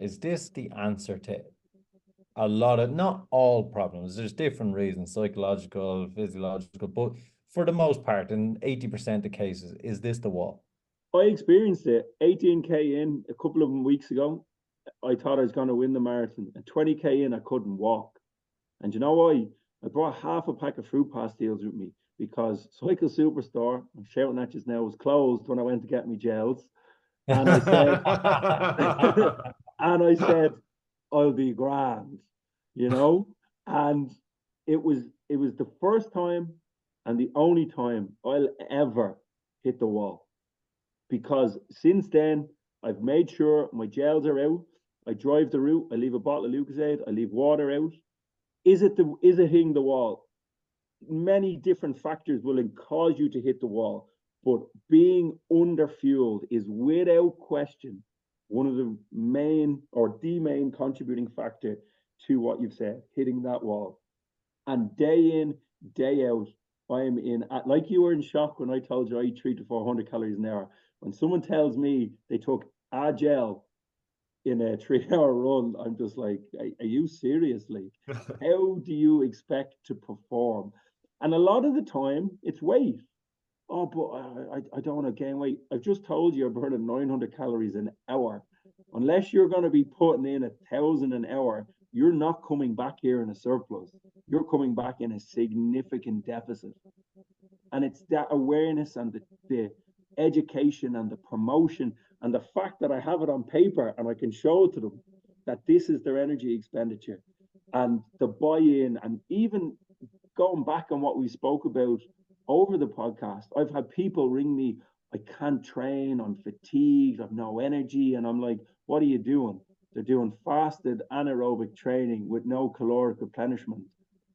Is this the answer to a lot of, not all problems? There's different reasons, psychological, physiological, but for the most part, in 80% of cases, is this the wall? I experienced it 18K in a couple of weeks ago. I thought I was going to win the marathon. At 20K in, I couldn't walk. And you know why? I brought half a pack of fruit pastilles with me because Cycle Superstore, I'm shouting at you now, was closed when I went to get me gels. And I said, and I said, I'll be grand, you know? And it was the first time and the only time I'll ever hit the wall. Because since then, I've made sure my gels are out. I drive the route. I leave a bottle of Lucozade. I leave water out. Is it hitting the wall? Many different factors will cause you to hit the wall, but being underfueled is without question one of the main or the main contributing factor to what you've said, hitting that wall. And day in, day out, I am in, like you were in shock when I told you I eat 300 to 400 calories an hour. When someone tells me they took a gel in a 3-hour run, I'm just like, are you seriously? How do you expect to perform? And a lot of the time, it's weight. Oh, but I don't want to gain weight. I've just told you you're burning 900 calories an hour. Unless you're going to be putting in 1,000 an hour, you're not coming back here in a surplus. You're coming back in a significant deficit. And it's that awareness and the education and the promotion and the fact that I have it on paper and I can show it to them that this is their energy expenditure and the buy-in. And even going back on what we spoke about over the podcast, I've had people ring me, I can't train, I'm fatigued, I've no energy. And I'm like, what are you doing? They're doing fasted anaerobic training with no caloric replenishment.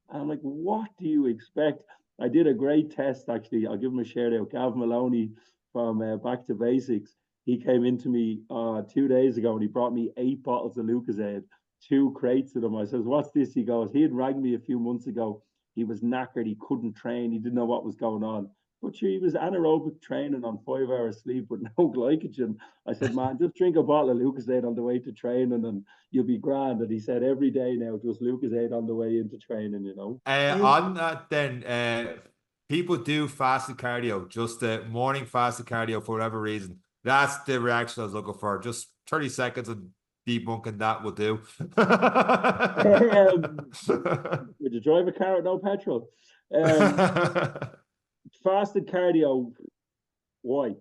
And I'm like, what do you expect? I did a great test, actually. I'll give him a shout out. Gav Maloney from Back to Basics. He came into me 2 days ago and he brought me 8 bottles of Lucozade, 2 crates of them. I says, what's this? He goes, he had rang me a few months ago. He was knackered. He couldn't train. He didn't know what was going on. But he was anaerobic training on 5 hours sleep with no glycogen. I said, man, just drink a bottle of Lucozade on the way to training and you'll be grand. And he said, every day now, just Lucozade on the way into training, you know. On that then, people do fasted cardio, just the morning fasted cardio for whatever reason. That's the reaction I was looking for. Just 30 seconds of debunking that will do. Would you drive a car with no petrol? Fasted cardio, why?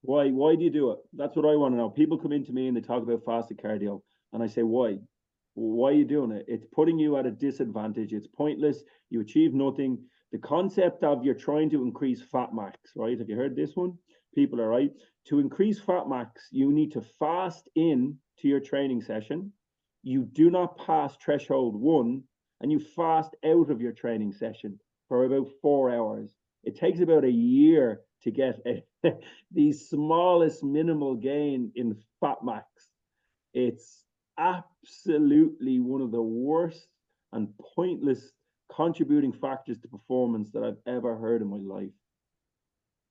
Why do you do it? That's what I want to know. People come into me and they talk about fasted cardio, and I say, why? Why are you doing it? It's putting you at a disadvantage. It's pointless. You achieve nothing. The concept of you're trying to increase fat max, right? Have you heard this one? People are right. To increase fat max, you need to fast in to your training session. You do not pass threshold 1, and you fast out of your training session for about 4 hours. It takes about a year to get the smallest minimal gain in fat max. It's absolutely one of the worst and pointless contributing factors to performance that I've ever heard in my life.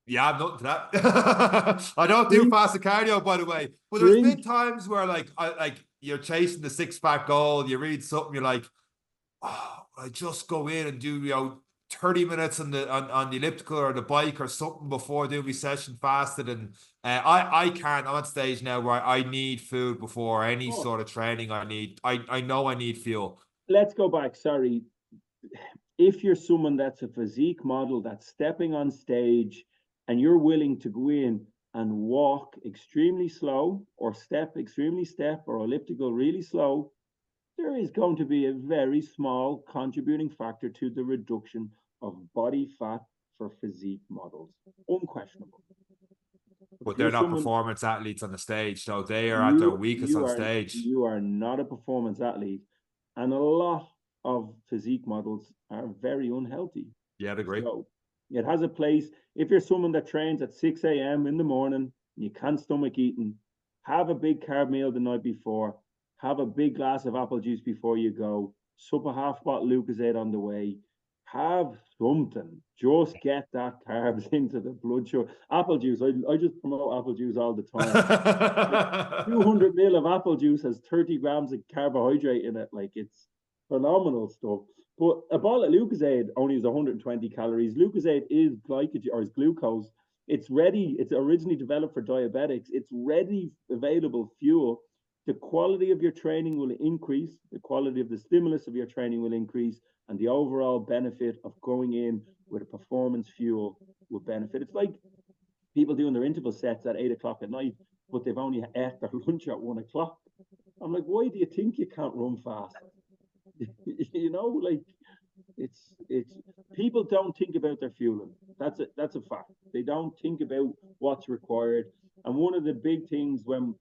Yeah, I'm not to that. I don't do fasted cardio, by the way. But there's been times where like you're chasing the 6-pack goal, you read something, you're like, oh, I just go in and do 30 minutes on the elliptical or the bike or something before doing my session fasted. And I can't. I'm at stage now where I need food before any sort of training. I know I need fuel. Let's go back. Sorry. If you're someone that's a physique model that's stepping on stage and you're willing to go in and walk extremely slow or step or elliptical really slow, there is going to be a very small contributing factor to the reduction of body fat for physique models. Unquestionable. But they're not performance athletes on the stage, so they are at their weakest on stage. You are not a performance athlete. And a lot of physique models are very unhealthy. Yeah, I'd agree. So it has a place. If you're someone that trains at 6 a.m. in the morning, and you can't stomach eating, have a big carb meal the night before, have a big glass of apple juice before you go, sup a half bottle Lucozade on the way, have something. Just get that carbs into the blood sugar. Apple juice. I just promote apple juice all the time. Like 200 ml of apple juice has 30 grams of carbohydrate in it. Like, it's phenomenal stuff. But a bottle of Lucozade only has 120 calories. Lucozade is glycogen, or is glucose. It's ready. It's originally developed for diabetics. It's ready, available fuel. The quality of your training will increase. The quality of the stimulus of your training will increase. And the overall benefit of going in with a performance fuel will benefit. It's like people doing their interval sets at 8 o'clock at night, but they've only ate their lunch at 1 o'clock. I'm like, why do you think you can't run fast? You know, like, it's people don't think about their fueling. That's a fact. They don't think about what's required. And one of the big things when